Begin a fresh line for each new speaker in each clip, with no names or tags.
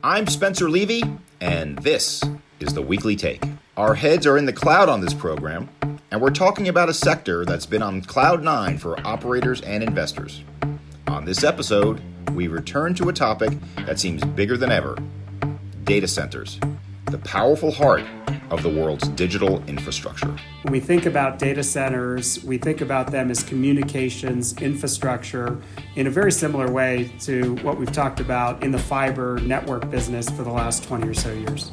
I'm Spencer Levy, and this is the Weekly Take. Our heads are in the cloud on this program, and we're talking about a sector that's been on cloud nine for operators and investors. On this episode, we return to a topic that seems bigger than ever: data centers, the powerful heart of the world's digital infrastructure.
When we think about data centers, we think about them as communications infrastructure in a very similar way to what we've talked about in the fiber network business for the last 20 or so years.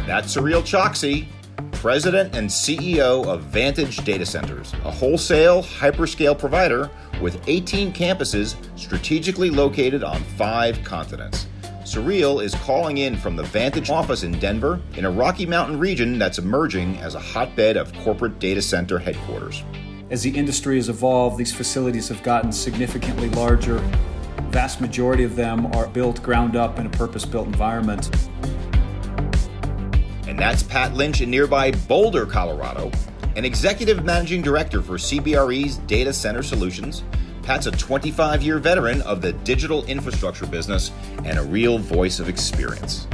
That's Sureel Choksi, President and CEO of Vantage Data Centers, a wholesale hyperscale provider with 18 campuses strategically located on 5 continents. Sureel is calling in from the Vantage office in Denver, in a Rocky Mountain region that's emerging as a hotbed of corporate data center headquarters.
As the industry has evolved, these facilities have gotten significantly larger. The vast majority of them are built ground up in a purpose-built environment.
And that's Pat Lynch in nearby Boulder, Colorado, an executive managing director for CBRE's Data Center Solutions. Pat's a 25-year veteran of the digital infrastructure business and a real voice of experience.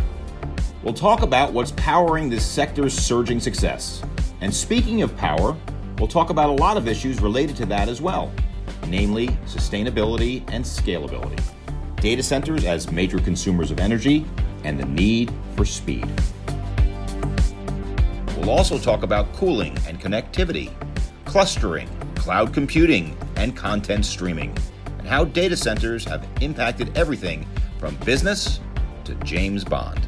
We'll talk about what's powering this sector's surging success. And speaking of power, we'll talk about a lot of issues related to that as well, namely sustainability and scalability, data centers as major consumers of energy, and the need for speed. We'll also talk about cooling and connectivity, clustering, cloud computing, and content streaming, and how data centers have impacted everything from business to James Bond.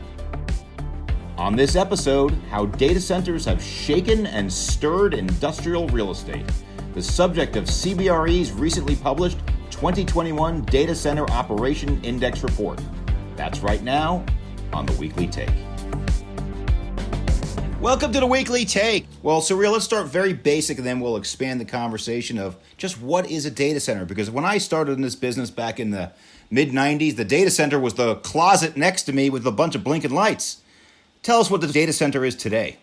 On this episode, how data centers have shaken and stirred industrial real estate, the subject of CBRE's recently published 2021 Data Center Operation Index Report. That's right now on the Weekly Take. Welcome to the Weekly Take. Well, Sureel, let's start very basic and then we'll expand the conversation of just what is a data center? Because when I started in this business back in the mid-90s, the data center was the closet next to me with a bunch of blinking lights. Tell us what the data center is today.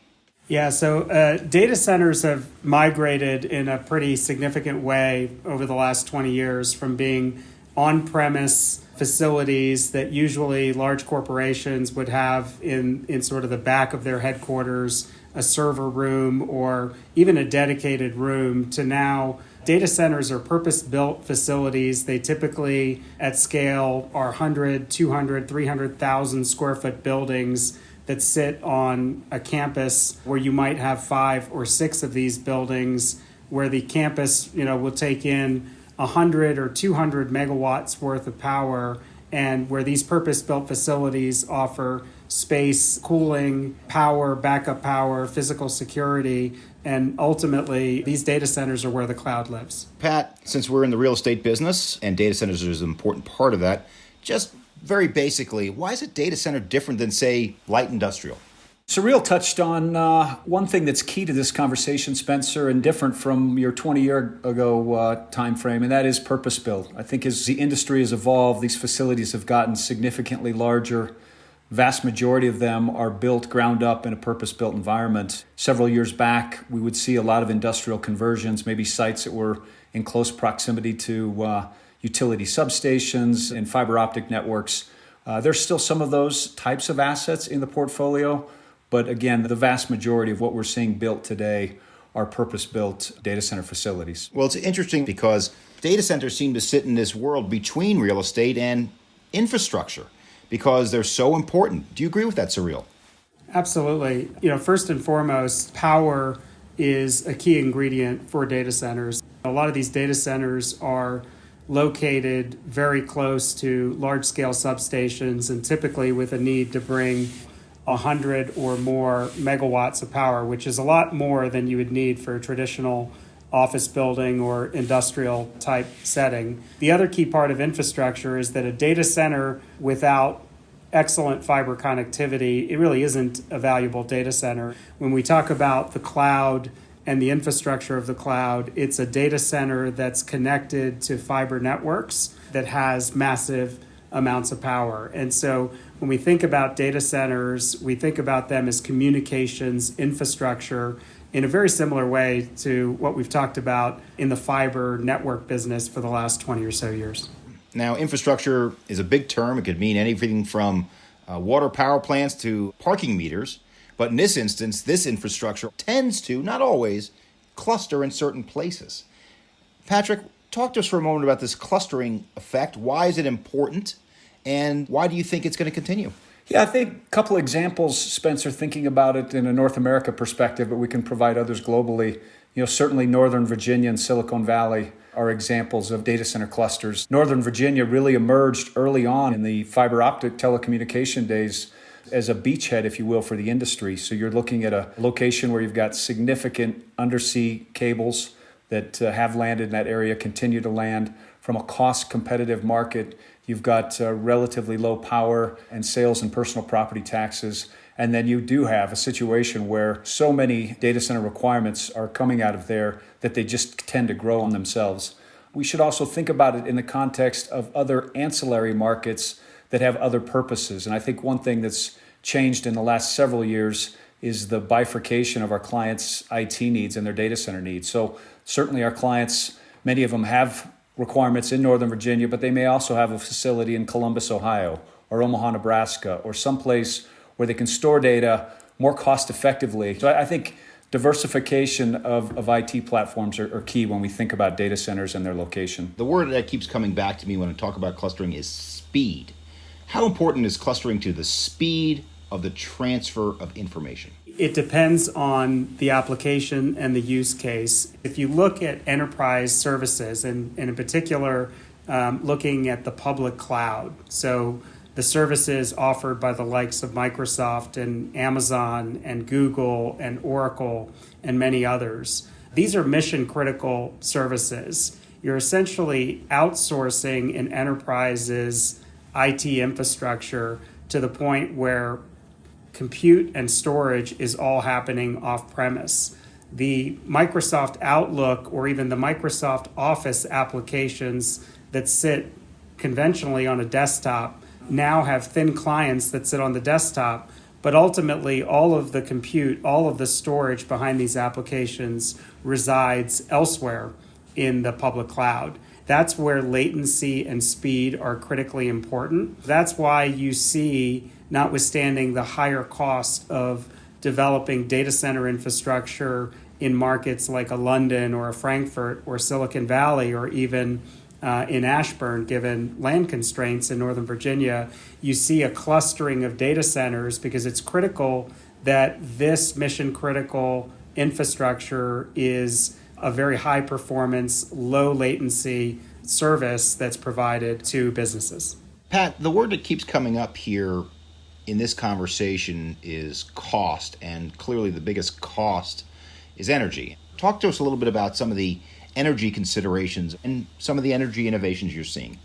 Yeah, so data centers have migrated in a pretty significant way over the last 20 years from being on-premise facilities that usually large corporations would have in sort of the back of their headquarters, a server room, or even a dedicated room, to now data centers are purpose-built facilities. They typically, at scale, are 100, 200, 300,000 square foot buildings that sit on a campus where you might have 5 or 6 of these buildings, where the campus, will take in 100 or 200 megawatts worth of power, and where these purpose-built facilities offer space, cooling, power, backup power, physical security, and ultimately these data centers are where the cloud lives.
Pat, since we're in the real estate business and data centers is an important part of that, just very basically, why is a data center different than, say, light industrial?
Sureel touched on one thing that's key to this conversation, Spencer, and different from your 20-year ago time frame, and that is purpose-built. I think as the industry has evolved, these facilities have gotten significantly larger. Vast majority of them are built ground up in a purpose-built environment. Several years back, we would see a lot of industrial conversions, maybe sites that were in close proximity to utility substations and fiber optic networks. There's still some of those types of assets in the portfolio. But again, the vast majority of what we're seeing built today are purpose-built data center facilities.
Well, it's interesting because data centers seem to sit in this world between real estate and infrastructure because they're so important. Do you agree with that, Sureel?
Absolutely. First and foremost, power is a key ingredient for data centers. A lot of these data centers are located very close to large-scale substations and typically with a need to bring 100 or more megawatts of power, which is a lot more than you would need for a traditional office building or industrial type setting. The other key part of infrastructure is that a data center without excellent fiber connectivity, it really isn't a valuable data center. When we talk about the cloud and the infrastructure of the cloud, it's a data center that's connected to fiber networks that has massive amounts of power. And so when we think about data centers, we think about them as communications infrastructure in a very similar way to what we've talked about in the fiber network business for the last 20 or so years.
Now, infrastructure is a big term. It could mean anything from water power plants to parking meters. But in this instance, this infrastructure tends to, not always, cluster in certain places. Patrick, talk to us for a moment about this clustering effect. Why is it important? And why do you think it's going to continue?
Yeah, I think a couple examples, Spencer, thinking about it in a North America perspective, but we can provide others globally. Certainly Northern Virginia and Silicon Valley are examples of data center clusters. Northern Virginia really emerged early on in the fiber optic telecommunication days as a beachhead, if you will, for the industry. So you're looking at a location where you've got significant undersea cables that have landed in that area, continue to land. From a cost competitive market, you've got relatively low power and sales and personal property taxes. And then you do have a situation where so many data center requirements are coming out of there that they just tend to grow on themselves. We should also think about it in the context of other ancillary markets that have other purposes. And I think one thing that's changed in the last several years is the bifurcation of our clients' IT needs and their data center needs. So certainly our clients, many of them have requirements in Northern Virginia, but they may also have a facility in Columbus, Ohio, or Omaha, Nebraska, or someplace where they can store data more cost effectively. So I think diversification of IT platforms are key when we think about data centers and their location.
The word that keeps coming back to me when I talk about clustering is speed. How important is clustering to the speed of the transfer of information?
It depends on the application and the use case. If you look at enterprise services, and in particular, looking at the public cloud, so the services offered by the likes of Microsoft and Amazon and Google and Oracle and many others, these are mission critical services. You're essentially outsourcing an enterprise's IT infrastructure to the point where compute and storage is all happening off premise. The Microsoft Outlook or even the Microsoft Office applications that sit conventionally on a desktop now have thin clients that sit on the desktop, but ultimately all of the compute, all of the storage behind these applications resides elsewhere in the public cloud. That's where latency and speed are critically important. That's why you see, notwithstanding the higher cost of developing data center infrastructure in markets like a London or a Frankfurt or Silicon Valley or even in Ashburn, given land constraints in Northern Virginia, you see a clustering of data centers because it's critical that this mission critical infrastructure is a very high performance, low latency service that's provided to businesses.
Pat, the word that keeps coming up here in this conversation is cost, and clearly the biggest cost is energy. Talk to us a little bit about some of the energy considerations and some of the energy innovations you're seeing.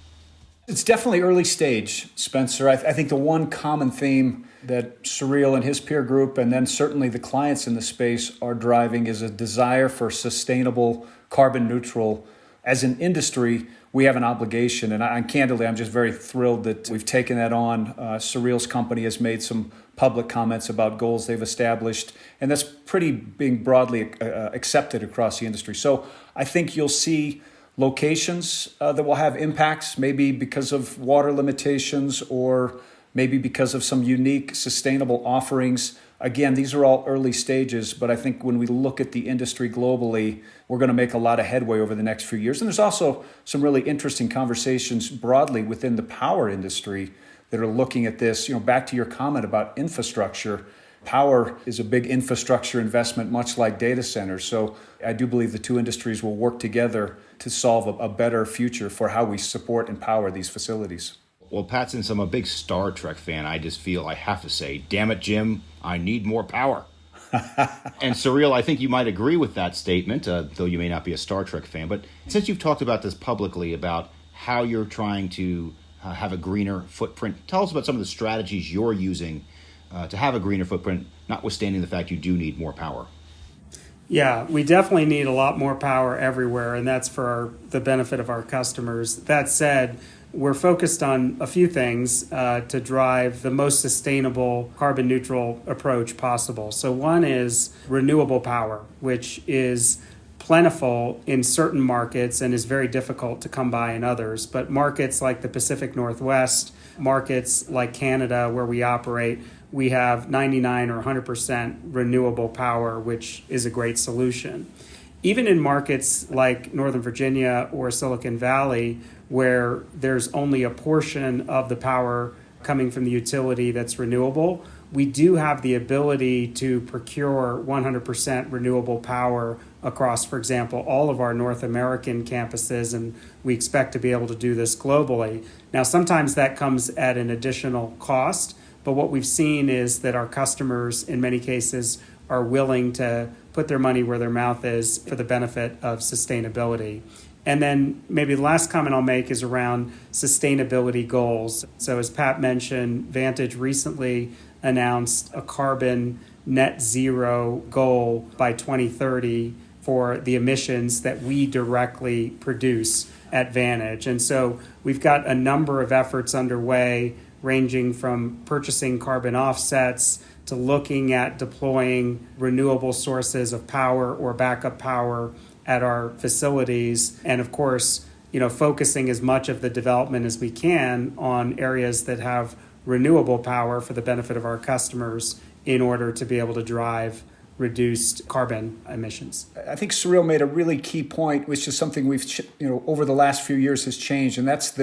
It's definitely early stage, Spencer. I think the one common theme that Sureel and his peer group, and then certainly the clients in the space, are driving is a desire for sustainable, carbon neutral. As an industry, we have an obligation, and candidly, I'm just very thrilled that we've taken that on. Sureel's company has made some public comments about goals they've established, and that's pretty being broadly accepted across the industry. So I think you'll see locations that will have impacts, maybe because of water limitations or maybe because of some unique sustainable offerings. Again, these are all early stages, but I think when we look at the industry globally, we're going to make a lot of headway over the next few years. And there's also some really interesting conversations broadly within the power industry that are looking at this. Back to your comment about infrastructure, power is a big infrastructure investment, much like data centers. So I do believe the two industries will work together to solve a better future for how we support and power these facilities.
Well, Pat, since I'm a big Star Trek fan, I just feel I have to say, damn it, Jim, I need more power. And Sureel, I think you might agree with that statement, though you may not be a Star Trek fan. But since you've talked about this publicly, about how you're trying to have a greener footprint, tell us about some of the strategies you're using to have a greener footprint, notwithstanding the fact you do need more power.
Yeah, we definitely need a lot more power everywhere, and that's for the benefit of our customers. That said, we're focused on a few things to drive the most sustainable carbon neutral approach possible. So one is renewable power, which is plentiful in certain markets and is very difficult to come by in others. But markets like the Pacific Northwest, markets like Canada where we operate, we have 99 or 100% renewable power, which is a great solution. Even in markets like Northern Virginia or Silicon Valley, where there's only a portion of the power coming from the utility that's renewable, we do have the ability to procure 100% renewable power across, for example, all of our North American campuses, and we expect to be able to do this globally. Now, sometimes that comes at an additional cost, but what we've seen is that our customers, in many cases, are willing to put their money where their mouth is for the benefit of sustainability. And then maybe the last comment I'll make is around sustainability goals. So as Pat mentioned, Vantage recently announced a carbon net zero goal by 2030 for the emissions that we directly produce at Vantage. And so we've got a number of efforts underway, ranging from purchasing carbon offsets to looking at deploying renewable sources of power or backup power at our facilities. And of course, focusing as much of the development as we can on areas that have renewable power for the benefit of our customers in order to be able to drive reduced carbon emissions.
I think Sureel made a really key point, which is something we've, over the last few years has changed. And that's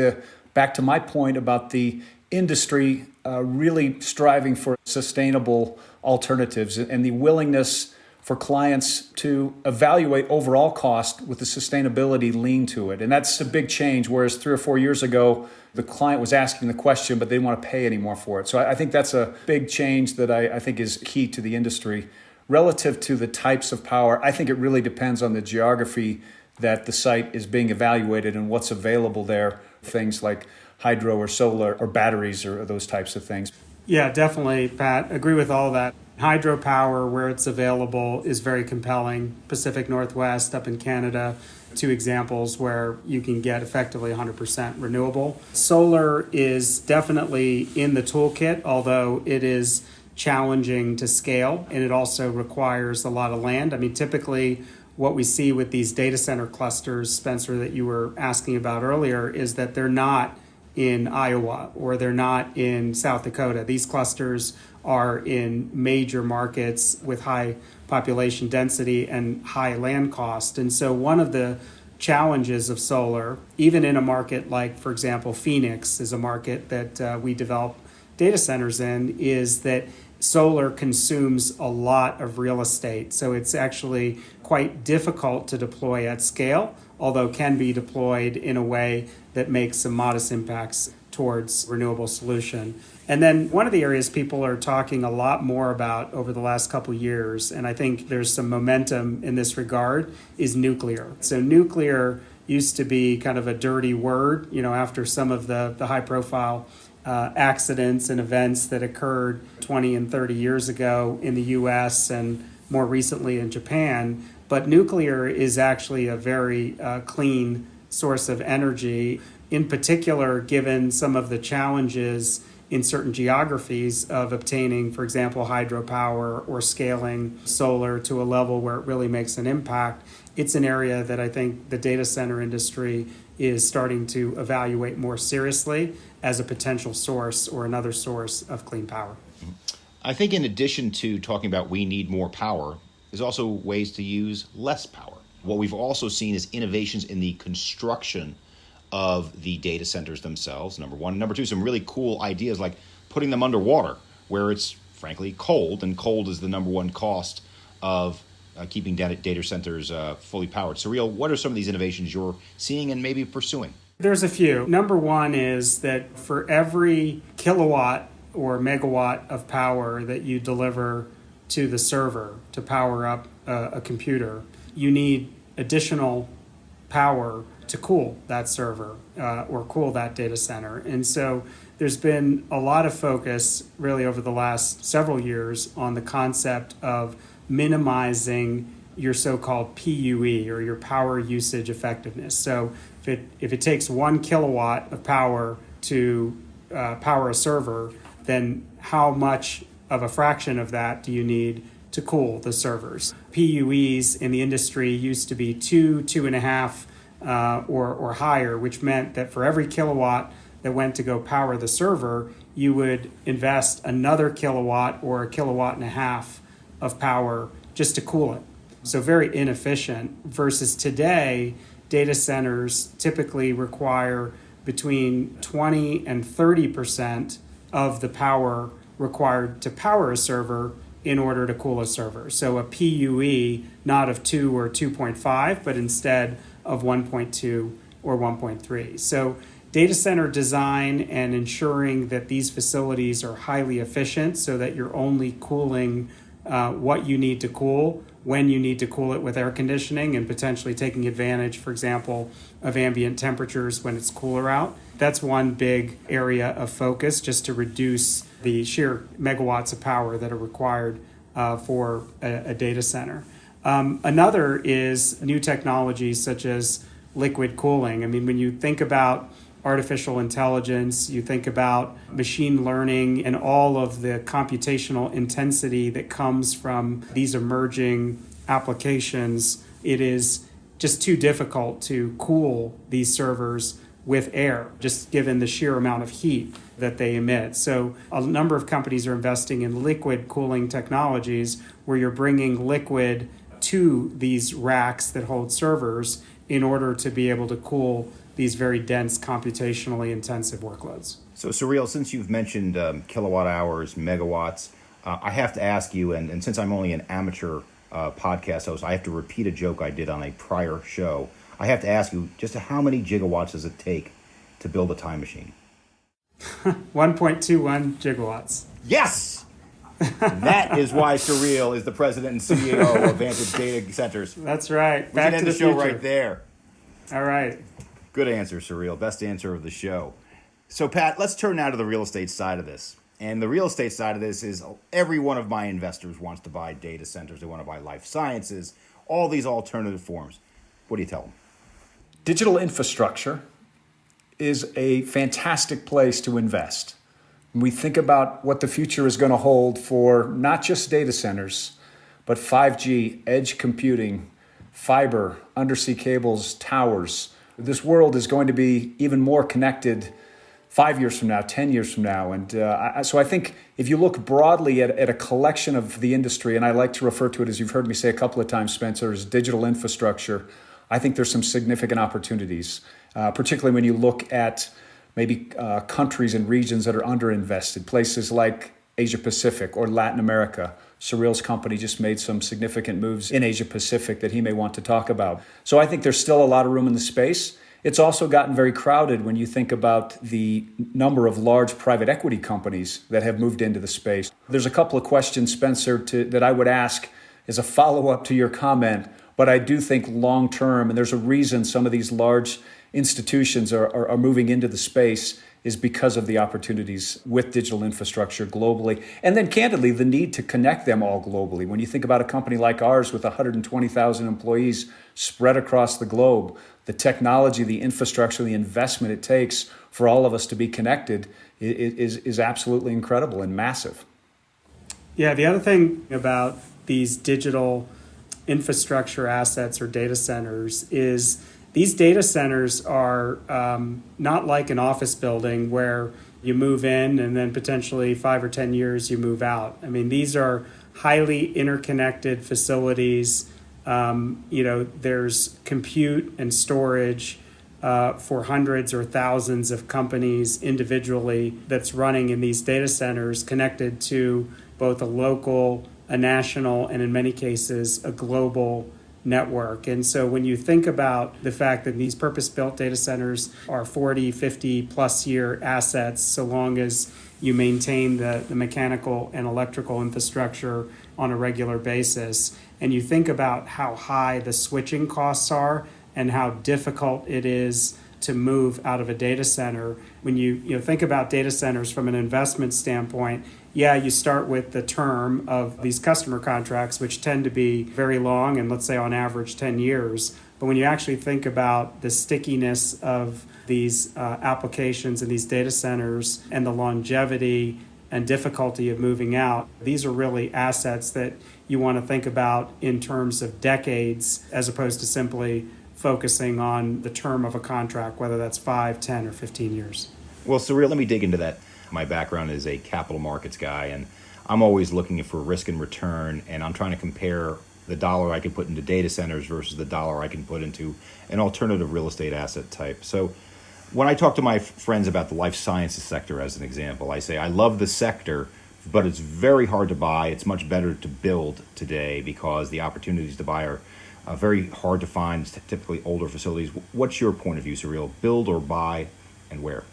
back to my point about the industry really striving for sustainable alternatives and the willingness for clients to evaluate overall cost with the sustainability lean to it. And that's a big change, whereas 3 or 4 years ago, the client was asking the question, but they didn't want to pay any more for it. So I think that's a big change that I think is key to the industry. Relative to the types of power, I think it really depends on the geography that the site is being evaluated and what's available there, things like hydro or solar or batteries or those types of things.
Yeah, definitely, Pat. Agree with all that. Hydropower, where it's available, is very compelling. Pacific Northwest, up in Canada, 2 examples where you can get effectively 100% renewable. Solar is definitely in the toolkit, although it is challenging to scale, and it also requires a lot of land. I mean, typically what we see with these data center clusters, Spencer, that you were asking about earlier, is that they're not in Iowa or they're not in South Dakota. These clusters are in major markets with high population density and high land cost. And so one of the challenges of solar, even in a market like, for example, Phoenix is a market that we develop data centers in, is that solar consumes a lot of real estate. So it's actually quite difficult to deploy at scale, although can be deployed in a way that makes some modest impacts towards renewable solution. And then one of the areas people are talking a lot more about over the last couple of years, and I think there's some momentum in this regard, is nuclear. So nuclear used to be kind of a dirty word, after some of the high profile accidents and events that occurred 20 and 30 years ago in the US and more recently in Japan. But nuclear is actually a very clean source of energy, in particular, given some of the challenges in certain geographies of obtaining, for example, hydropower or scaling solar to a level where it really makes an impact. It's an area that I think the data center industry is starting to evaluate more seriously as a potential source or another source of clean power.
I think in addition to talking about we need more power, there's also ways to use less power. What we've also seen is innovations in the construction of the data centers themselves, number one. Number two, some really cool ideas like putting them underwater where it's frankly cold, and cold is the number one cost of keeping data centers fully powered. Sureel, what are some of these innovations you're seeing and maybe pursuing?
There's a few. Number one is that for every kilowatt or megawatt of power that you deliver to the server to power up a computer, you need additional power to cool that server or cool that data center. And so there's been a lot of focus really over the last several years on the concept of minimizing your so-called PUE or your power usage effectiveness. So if it takes 1 kilowatt of power to power a server, then how much of a fraction of that do you need to cool the servers. PUEs in the industry used to be 2.5 or higher, which meant that for every kilowatt that went to go power the server, you would invest another kilowatt or a kilowatt and a half of power just to cool it. So very inefficient versus today, data centers typically require between 20 and 30% of the power required to power a server in order to cool a server. So a PUE, not of 2 or 2.5, but instead of 1.2 or 1.3. So data center design and ensuring that these facilities are highly efficient so that you're only cooling what you need to cool when you need to cool it with air conditioning and potentially taking advantage, for example, of ambient temperatures when it's cooler out. That's one big area of focus, just to reduce the sheer megawatts of power that are required for a data center. Another is new technologies such as liquid cooling. I mean, when you think about artificial intelligence, you think about machine learning and all of the computational intensity that comes from these emerging applications, it is just too difficult to cool these servers with air, just given the sheer amount of heat that they emit. So a number of companies are investing in liquid cooling technologies where you're bringing liquid to these racks that hold servers in order to be able to cool these very dense, computationally intensive workloads.
So, Sureel, since you've mentioned kilowatt hours, megawatts, I have to ask you, and since I'm only an amateur podcast host, I have to repeat a joke I did on a prior show. I have to ask you, just how many gigawatts does it take to build a time machine?
1.21 gigawatts.
Yes! That is why Sureel is the president and CEO of Vantage Data Centers.
That's right.
We can end the show right there.
All right.
Good answer, Sureel. Best answer of the show. So, Pat, let's turn now to the real estate side of this. And the real estate side of this is every one of my investors wants to buy data centers. They want to buy life sciences, all these alternative forms. What do you tell them?
Digital infrastructure is a fantastic place to invest. When we think about what the future is going to hold for not just data centers, but 5G, edge computing, fiber, undersea cables, towers. This world is going to be even more connected 5 years from now, 10 years from now. And so I think if you look broadly at a collection of the industry, and I like to refer to it, as you've heard me say a couple of times, Spencer, as digital infrastructure, I think there's some significant opportunities, particularly when you look at maybe countries and regions that are underinvested, places like Asia Pacific or Latin America. Sureel's company just made some significant moves in Asia Pacific that he may want to talk about. So I think there's still a lot of room in the space. It's also gotten very crowded when you think about the number of large private equity companies that have moved into the space. There's a couple of questions, Spencer, that I would ask as a follow-up to your comment, but I do think long-term, and there's a reason some of these large institutions are moving into the space, is because of the opportunities with digital infrastructure globally. And then candidly, the need to connect them all globally. When you think about a company like ours with 120,000 employees spread across the globe, the technology, the infrastructure, the investment it takes for all of us to be connected is absolutely incredible and massive.
Yeah, the other thing about these digital infrastructure assets or data centers is these data centers are not like an office building where you move in and then potentially 5 or 10 years you move out. I mean, these are highly interconnected facilities. There's compute and storage for hundreds or thousands of companies individually that's running in these data centers, connected to both a local, a national, and in many cases, a global network. And so when you think about the fact that these purpose-built data centers are 40, 50 plus year assets, so long as you maintain the mechanical and electrical infrastructure on a regular basis, and you think about how high the switching costs are and how difficult it is to move out of a data center. When you think about data centers from an investment standpoint, you start with the term of these customer contracts, which tend to be very long and let's say on average 10 years. But when you actually think about the stickiness of these applications and these data centers and the longevity and difficulty of moving out. These are really assets that you want to think about in terms of decades as opposed to simply focusing on the term of a contract, whether that's 5, 10, or 15 years.
Well, Sureel, let me dig into that. My background is a capital markets guy, and I'm always looking for risk and return, and I'm trying to compare the dollar I can put into data centers versus the dollar I can put into an alternative real estate asset type. So when I talk to my friends about the life sciences sector as an example, I say I love the sector, but it's very hard to buy. It's much better to build today because the opportunities to buy are very hard to find, typically older facilities. What's your point of view, Sureel? Build or buy, and where?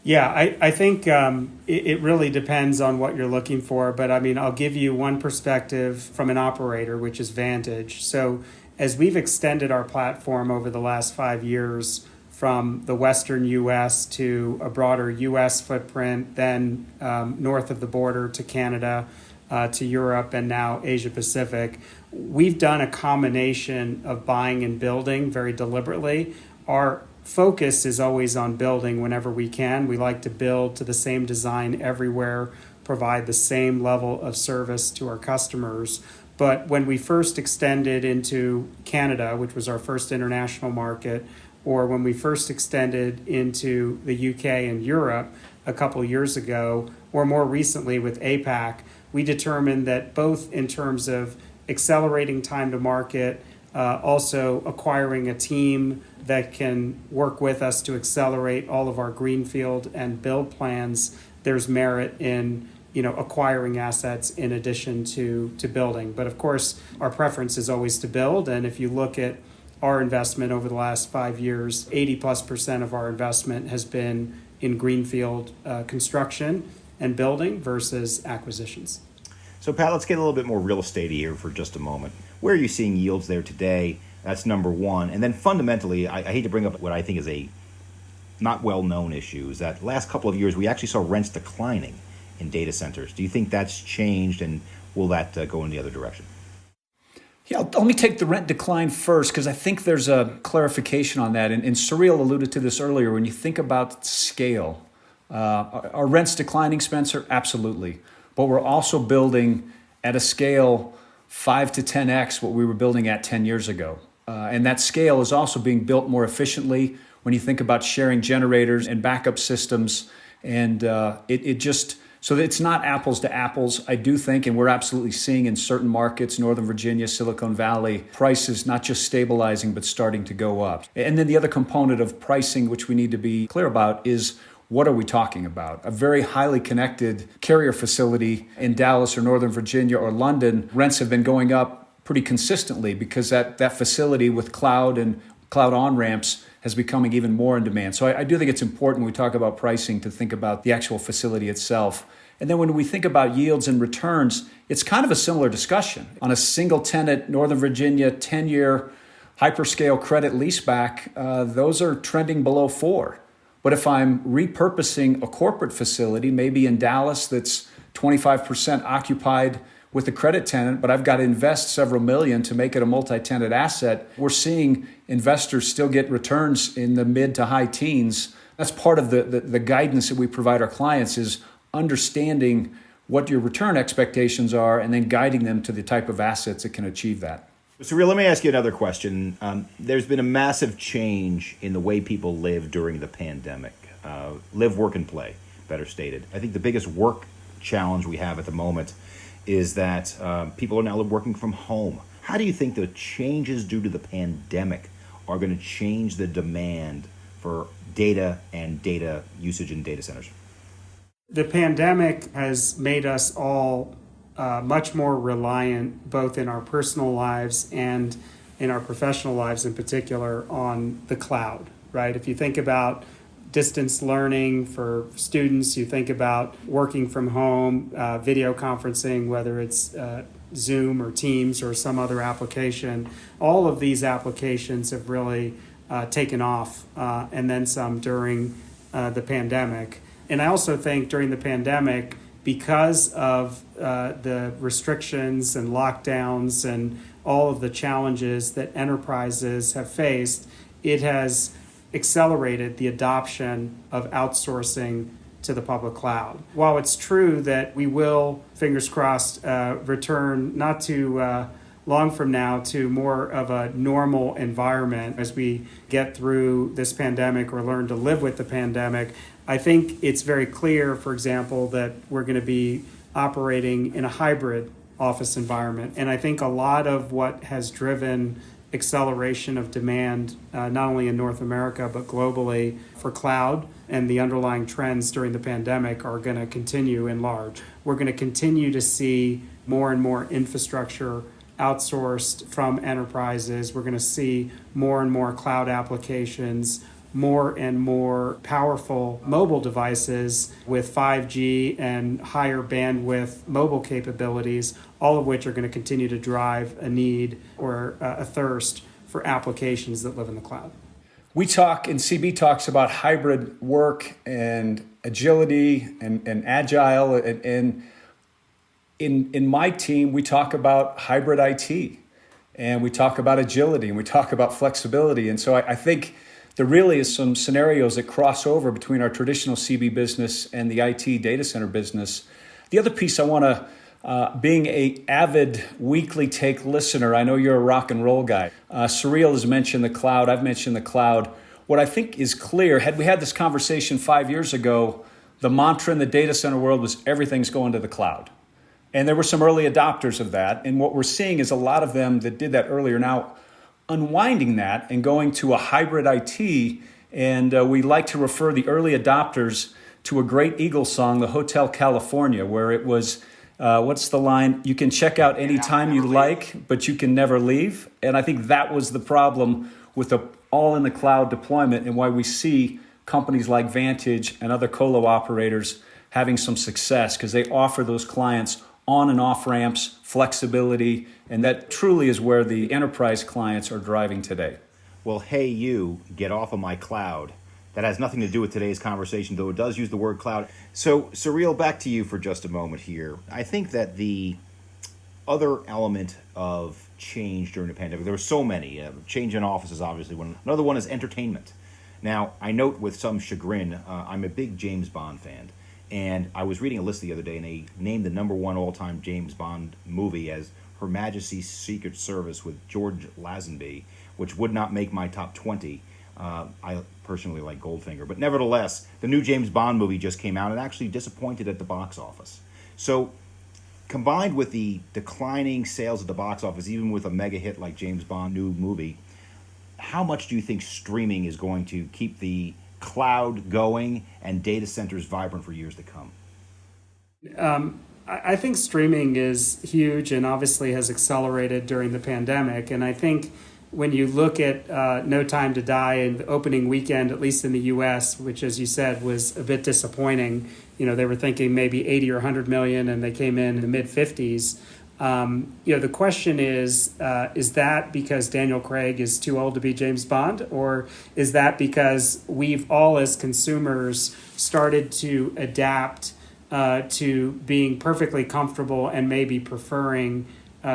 Yeah, I think it really depends on what you're looking for. But I mean, I'll give you one perspective from an operator, which is Vantage. So as we've extended our platform over the last 5 years from the Western U.S. to a broader U.S. footprint, then north of the border to Canada, to Europe, and now Asia Pacific, we've done a combination of buying and building very deliberately. Our focus is always on building whenever we can. We like to build to the same design everywhere, provide the same level of service to our customers. But when we first extended into Canada, which was our first international market, or when we first extended into the UK and Europe a couple years ago, or more recently with APAC, we determined that both in terms of accelerating time to market, also acquiring a team that can work with us to accelerate all of our greenfield and build plans, there's merit in acquiring assets in addition to building. But of course, our preference is always to build. And if you look at our investment over the last 5 years, 80+% of our investment has been in greenfield construction and building versus acquisitions.
So Pat, let's get a little bit more real estate here for just a moment. Where are you seeing yields there today? That's number one. And then fundamentally, I hate to bring up what I think is a not well-known issue, is that last couple of years we actually saw rents declining in data centers. Do you think that's changed, and will that go in the other direction?
Yeah, let me take the rent decline first, because I think there's a clarification on that. And Sureel alluded to this earlier. When you think about scale, are rents declining, Spencer? Absolutely. But we're also building at a scale 5 to 10x what we were building at 10 years ago. And that scale is also being built more efficiently when you think about sharing generators and backup systems. And so it's not apples to apples, I do think, and we're absolutely seeing in certain markets, Northern Virginia, Silicon Valley, prices not just stabilizing, but starting to go up. And then the other component of pricing, which we need to be clear about, is what are we talking about? A very highly connected carrier facility in Dallas or Northern Virginia or London, rents have been going up pretty consistently because that facility with cloud and cloud on-ramps is becoming even more in demand. So I do think it's important when we talk about pricing to think about the actual facility itself. And then when we think about yields and returns, it's kind of a similar discussion. On a single tenant, Northern Virginia, 10-year hyperscale credit leaseback, those are trending below 4. But if I'm repurposing a corporate facility, maybe in Dallas that's 25% occupied with a credit tenant, but I've got to invest several million to make it a multi-tenant asset, we're seeing investors still get returns in the mid to high teens. That's part of the guidance that we provide our clients, is understanding what your return expectations are and then guiding them to the type of assets that can achieve that.
Sureel, let me ask you another question. There's been a massive change in the way people live during the pandemic. Live, work, and play, better stated. I think the biggest work challenge we have at the moment is that people are now working from home. How do you think the changes due to the pandemic are going to change the demand for data and data usage in data centers?
The pandemic has made us all much more reliant, both in our personal lives and in our professional lives in particular, on the cloud, right? If you think about distance learning for students, you think about working from home, video conferencing, whether it's Zoom or Teams or some other application, all of these applications have really taken off and then some during the pandemic. And I also think during the pandemic, because of the restrictions and lockdowns and all of the challenges that enterprises have faced, it has accelerated the adoption of outsourcing to the public cloud. While it's true that we will, fingers crossed, return not too long from now to more of a normal environment as we get through this pandemic or learn to live with the pandemic, I think it's very clear, for example, that we're going to be operating in a hybrid office environment. And I think a lot of what has driven acceleration of demand, not only in North America, but globally for cloud and the underlying trends during the pandemic are going to continue in large. We're going to continue to see more and more infrastructure outsourced from enterprises. We're going to see more and more cloud applications, more and more powerful mobile devices with 5G and higher bandwidth mobile capabilities, all of which are going to continue to drive a need or a thirst for applications that live in the cloud.
We talk, and CB talks about hybrid work and agility and agile. And in my team, we talk about hybrid IT, and we talk about agility, and we talk about flexibility. And so I think there really is some scenarios that cross over between our traditional CB business and the IT data center business. The other piece I want to, being an avid weekly take listener, I know you're a rock and roll guy. Sureel has mentioned the cloud. I've mentioned the cloud. What I think is clear, had we had this conversation 5 years ago, the mantra in the data center world was everything's going to the cloud. And there were some early adopters of that. And what we're seeing is a lot of them that did that earlier now unwinding that and going to a hybrid IT. And we like to refer the early adopters to a great Eagles song, the Hotel California, where it was, what's the line? You can check out anytime you like, but you can never leave. And I think that was the problem with the all in the cloud deployment and why we see companies like Vantage and other colo operators having some success, because they offer those clients on and off ramps, flexibility, and that truly is where the enterprise clients are driving today.
Well, hey, you, get off of my cloud. That has nothing to do with today's conversation, though it does use the word cloud. So, Sureel, back to you for just a moment here. I think that the other element of change during the pandemic, there were so many. Change in offices, obviously. One. Another one is entertainment. Now, I note with some chagrin, I'm a big James Bond fan. And I was reading a list the other day, and they named the number one all-time James Bond movie as Her Majesty's Secret Service with George Lazenby, which would not make my top 20. I personally like Goldfinger. But nevertheless, the new James Bond movie just came out and actually disappointed at the box office. So, combined with the declining sales at the box office, even with a mega hit like James Bond new movie, how much do you think streaming is going to keep the cloud going and data centers vibrant for years to come?
I think streaming is huge and obviously has accelerated during the pandemic. And I think when you look at No Time to Die and the opening weekend, at least in the U.S., which, as you said, was a bit disappointing, they were thinking maybe 80 or 100 million, and they came in the mid-50s. The question is that because Daniel Craig is too old to be James Bond, or is that because we've all as consumers started to adapt to being perfectly comfortable and maybe preferring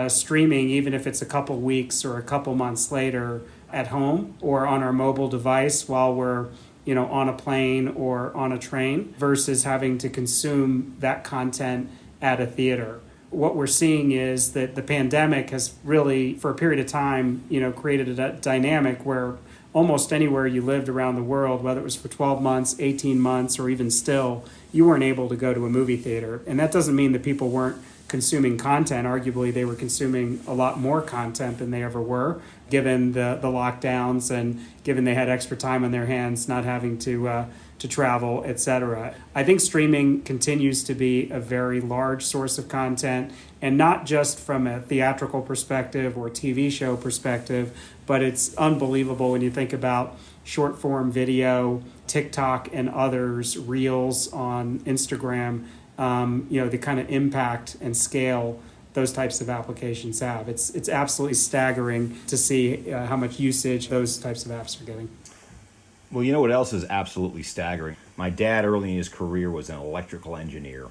streaming, even if it's a couple weeks or a couple months later at home or on our mobile device while we're on a plane or on a train, versus having to consume that content at a theater. What we're seeing is that the pandemic has really, for a period of time, created a dynamic where almost anywhere you lived around the world, whether it was for 12 months, 18 months, or even still, you weren't able to go to a movie theater. And that doesn't mean that people weren't consuming content. Arguably, they were consuming a lot more content than they ever were, given the lockdowns and given they had extra time on their hands, not having to travel, etc. I think streaming continues to be a very large source of content, and not just from a theatrical perspective or TV show perspective, but it's unbelievable when you think about short form video, TikTok and others, Reels on Instagram, the kind of impact and scale those types of applications have. It's absolutely staggering to see how much usage those types of apps are getting.
Well, you know what else is absolutely staggering? My dad, early in his career, was an electrical engineer,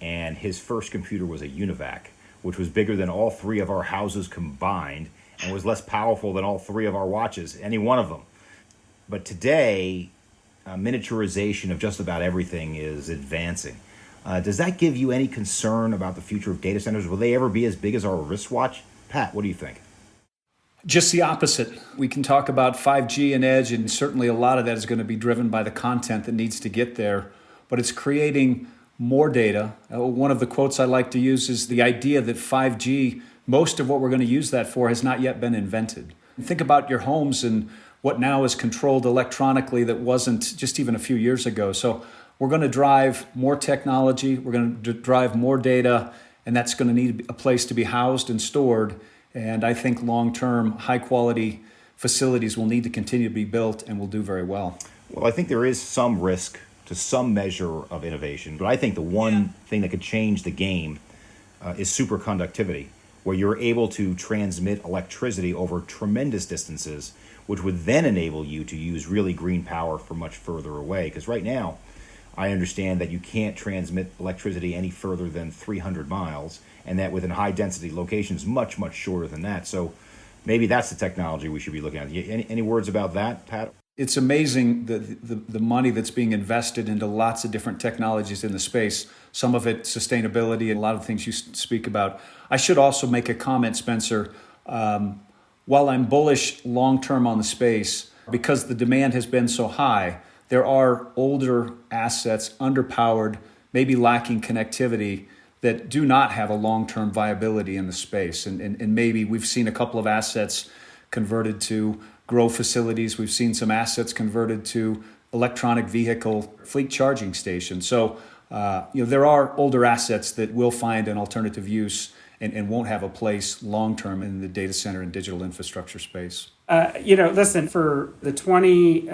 and his first computer was a Univac, which was bigger than all three of our houses combined and was less powerful than all three of our watches, any one of them. But today, miniaturization of just about everything is advancing. Does that give you any concern about the future of data centers? Will they ever be as big as our wristwatch? Pat, what do you think?
Just the opposite. We can talk about 5G and edge, and certainly a lot of that is going to be driven by the content that needs to get there. But it's creating more data. One of the quotes I like to use is the idea that 5G, most of what we're going to use that for, has not yet been invented. Think about your homes and what now is controlled electronically that wasn't just even a few years ago. So we're going to drive more technology, we're going to drive more data, and that's going to need a place to be housed and stored. And I think long-term, high-quality facilities will need to continue to be built and will do very well.
Well, I think there is some risk to some measure of innovation, but I think the one thing that could change the game is superconductivity, where you're able to transmit electricity over tremendous distances, which would then enable you to use really green power from much further away. Because right now, I understand that you can't transmit electricity any further than 300 miles, and that within high-density locations, much, much shorter than that. So maybe that's the technology we should be looking at. Any words about that, Pat?
It's amazing the money that's being invested into lots of different technologies in the space, some of it sustainability and a lot of things you speak about. I should also make a comment, Spencer. While I'm bullish long-term on the space, because the demand has been so high, there are older assets, underpowered, maybe lacking connectivity, that do not have a long-term viability in the space. And maybe we've seen a couple of assets converted to grow facilities. We've seen some assets converted to electronic vehicle fleet charging stations. So there are older assets that will find an alternative use and won't have a place long-term in the data center and digital infrastructure space.
Listen, for the 20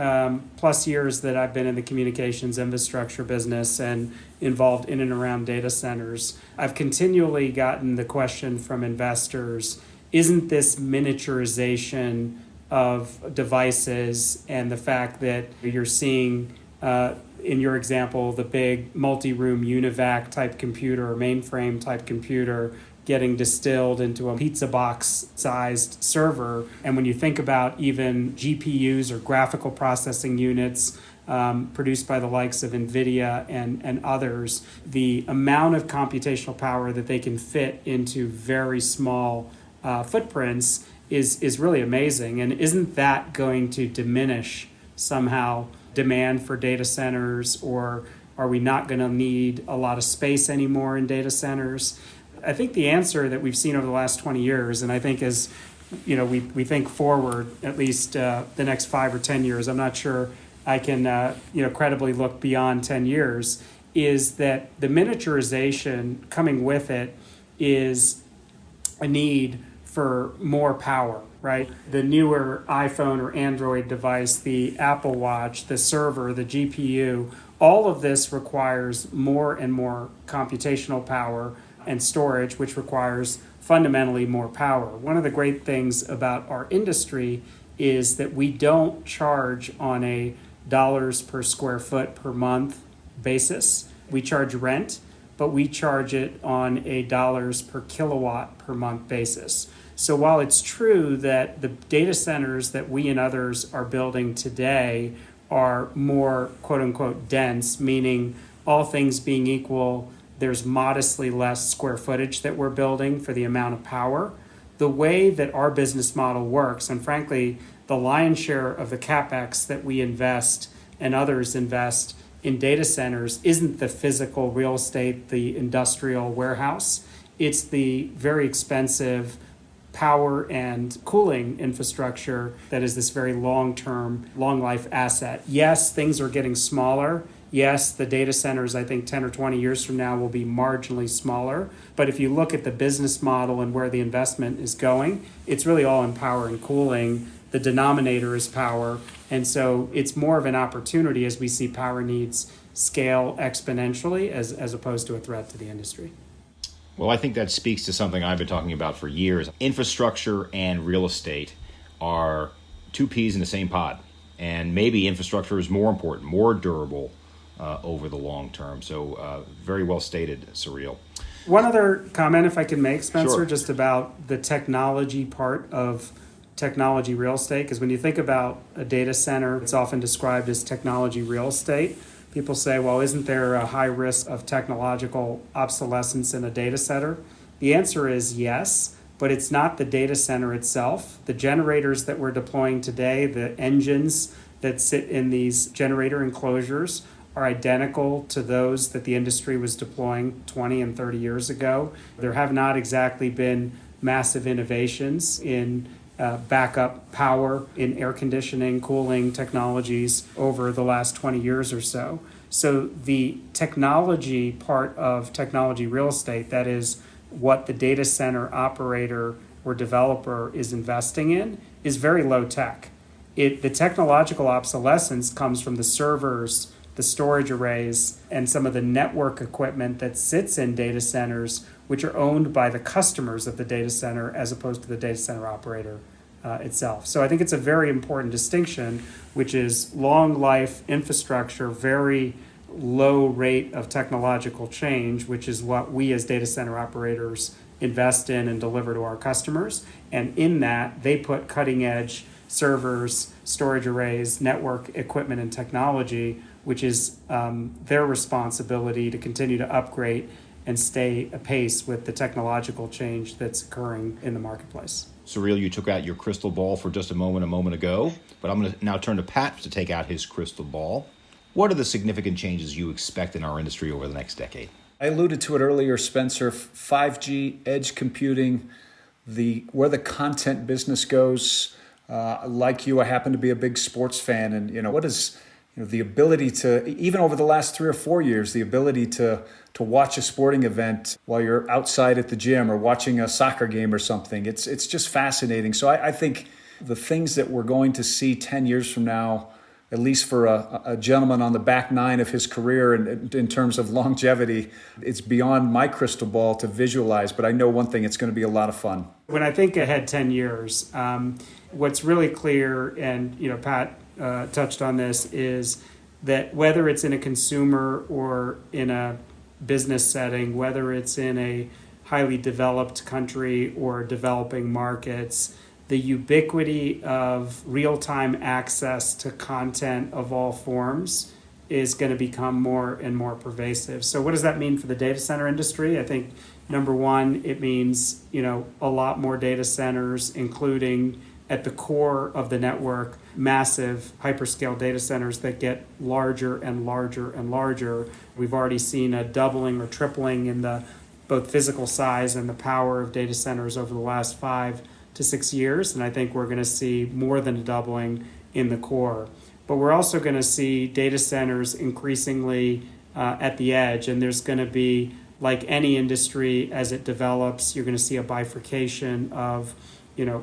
plus years that I've been in the communications infrastructure business and involved in and around data centers, I've continually gotten the question from investors, isn't this miniaturization of devices and the fact that you're seeing, in your example, the big multi-room UNIVAC type computer or mainframe type computer getting distilled into a pizza box sized server. And when you think about even GPUs or graphical processing units produced by the likes of NVIDIA and others, the amount of computational power that they can fit into very small footprints is really amazing. And isn't that going to diminish somehow demand for data centers, or are we not going to need a lot of space anymore in data centers? I think the answer that we've seen over the last 20 years, and I think as we think forward at least the next 5 or 10 years, I'm not sure I can credibly look beyond 10 years, is that the miniaturization coming with it is a need for more power, right? The newer iPhone or Android device, the Apple Watch, the server, the GPU, all of this requires more and more computational power and storage, which requires fundamentally more power. One of the great things about our industry is that we don't charge on a dollars per square foot per month basis. We charge rent, but we charge it on a dollars per kilowatt per month basis. So while it's true that the data centers that we and others are building today are more quote unquote dense, meaning all things being equal, there's modestly less square footage that we're building for the amount of power. The way that our business model works, and frankly, the lion's share of the CapEx that we invest and others invest in data centers isn't the physical real estate, the industrial warehouse. It's the very expensive power and cooling infrastructure that is this very long-term, long-life asset. Yes, things are getting smaller. Yes, the data centers, I think 10 or 20 years from now, will be marginally smaller. But if you look at the business model and where the investment is going, it's really all in power and cooling. The denominator is power. And so it's more of an opportunity as we see power needs scale exponentially as opposed to a threat to the industry.
Well, I think that speaks to something I've been talking about for years. Infrastructure and real estate are two peas in the same pod. And maybe infrastructure is more important, more durable over the long term. So very well stated, Sureel.
One other comment, if I can make, Spencer,
Sure.
just about the technology part of technology real estate, because when you think about a data center, it's often described as technology real estate. People say, well, isn't there a high risk of technological obsolescence in a data center? The answer is yes, but it's not the data center itself. The generators that we're deploying today, the engines that sit in these generator enclosures, are identical to those that the industry was deploying 20 and 30 years ago. There have not exactly been massive innovations in backup power, in air conditioning, cooling technologies over the last 20 years or so. So the technology part of technology real estate, that is what the data center operator or developer is investing in, is very low tech. The technological obsolescence comes from the servers, the storage arrays, and some of the network equipment that sits in data centers, which are owned by the customers of the data center as opposed to the data center operator itself. So I think it's a very important distinction, which is long life infrastructure, very low rate of technological change, which is what we as data center operators invest in and deliver to our customers. And in that, they put cutting edge servers, storage arrays, network equipment, and technology, which is their responsibility to continue to upgrade and stay apace with the technological change that's occurring in the marketplace.
Sureel, you took out your crystal ball for just a moment ago, but I'm going to now turn to Pat to take out his crystal ball. What are the significant changes you expect in our industry over the next decade?
I alluded to it earlier, Spencer. 5G, edge computing, where the content business goes. Like you, I happen to be a big sports fan, and what is the ability to, even over the last 3 or 4 years, the ability to watch a sporting event while you're outside at the gym or watching a soccer game or something. It's just fascinating. So I think the things that we're going to see 10 years from now, at least for a gentleman on the back nine of his career in terms of longevity, it's beyond my crystal ball to visualize, but I know one thing, it's going to be a lot of fun.
When I think ahead 10 years, what's really clear, and Pat touched on this, is that whether it's in a consumer or in a business setting, whether it's in a highly developed country or developing markets, the ubiquity of real-time access to content of all forms is going to become more and more pervasive. So what does that mean for the data center industry? I think, number one, it means, a lot more data centers, including at the core of the network, massive hyperscale data centers that get larger and larger and larger. We've already seen a doubling or tripling in the both physical size and the power of data centers over the last 5 to 6 years, and I think we're going to see more than a doubling in the core. But we're also going to see data centers increasingly at the edge, and there's going to be, like any industry as it develops, you're going to see a bifurcation of,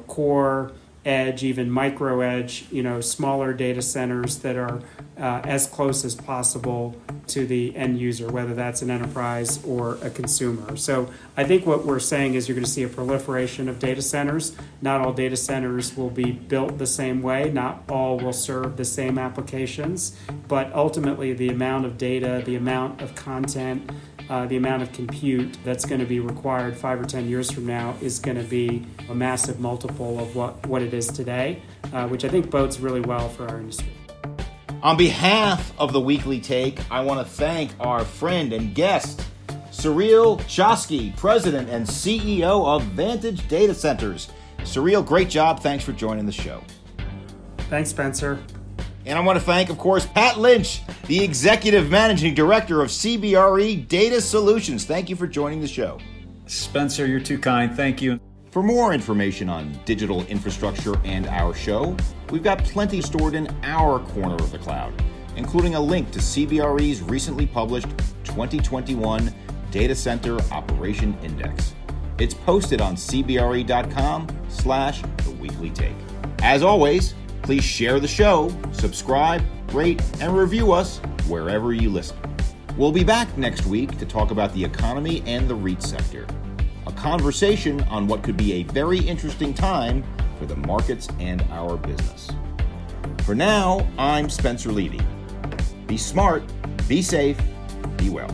core, edge, even micro edge, smaller data centers that are as close as possible to the end user, whether that's an enterprise or a consumer. So I think what we're saying is you're going to see a proliferation of data centers. Not all data centers will be built the same way. Not all will serve the same applications. But ultimately, the amount of data, the amount of content, the amount of compute that's going to be required 5 or 10 years from now is going to be a massive multiple of what it is today, which I think bodes really well for our industry.
On behalf of the Weekly Take, I want to thank our friend and guest, Sureel Choksi, President and CEO of Vantage Data Centers. Sureel, great job. Thanks for joining the show.
Thanks, Spencer.
And I want to thank, of course, Pat Lynch, the Executive Managing Director of CBRE Data Solutions. Thank you for joining the show.
Spencer, you're too kind. Thank you.
For more information on digital infrastructure and our show, we've got plenty stored in our corner of the cloud, including a link to CBRE's recently published 2021 Data Center Operation Index. It's posted on cbre.com/theweeklytake. As always, please share the show, subscribe, rate, and review us wherever you listen. We'll be back next week to talk about the economy and the REIT sector. A conversation on what could be a very interesting time for the markets and our business. For now, I'm Spencer Levy. Be smart, be safe, be well.